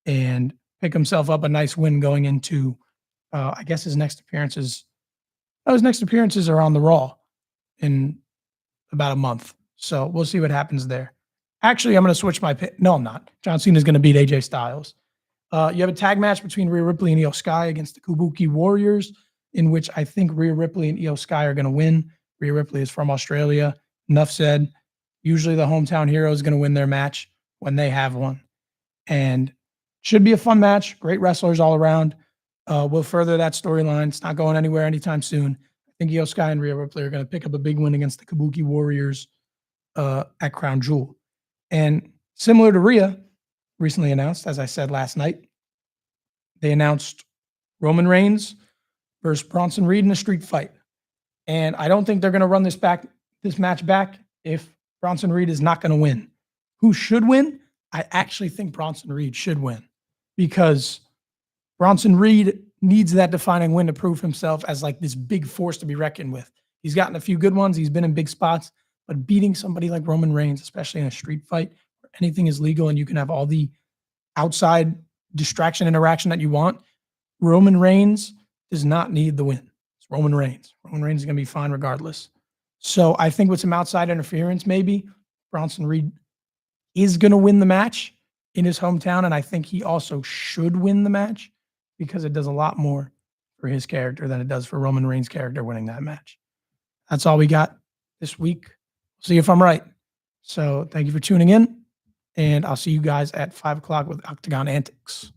and pick himself up a nice win going into I guess his next appearances are on the Raw in about a month. So we'll see what happens there. Actually, I'm going to switch my pick. No, I'm not. John Cena is going to beat AJ Styles. You have a tag match between Rhea Ripley and Io Sky against the Kabuki Warriors, in which I think Rhea Ripley and Io Sky are going to win. Rhea Ripley is from Australia. Enough said. Usually the hometown hero is going to win their match when they have one. And should be a fun match. Great wrestlers all around. We'll further that storyline. It's not going anywhere anytime soon. I think Io Sky and Rhea Ripley are going to pick up a big win against the Kabuki Warriors at Crown Jewel. And similar to Rhea, recently announced, as I said last night, they announced Roman Reigns versus Bronson Reed in a street fight. And I don't think they're going to run this match back if Bronson Reed is not going to win. Who should win? I actually think Bronson Reed should win because Bronson Reed needs that defining win to prove himself as like this big force to be reckoned with. He's gotten a few good ones. He's been in big spots, but beating somebody like Roman Reigns, especially in a street fight where anything is legal and you can have all the outside distraction interaction that you want, Roman Reigns does not need the win. It's Roman Reigns. Roman Reigns is going to be fine regardless. So I think with some outside interference, maybe Bronson Reed is going to win the match in his hometown, and I think he also should win the match because it does a lot more for his character than it does for Roman Reigns' character winning that match. That's all we got this week. See if I'm right. So thank you for tuning in, and I'll see you guys at 5 o'clock with Octagon Antics.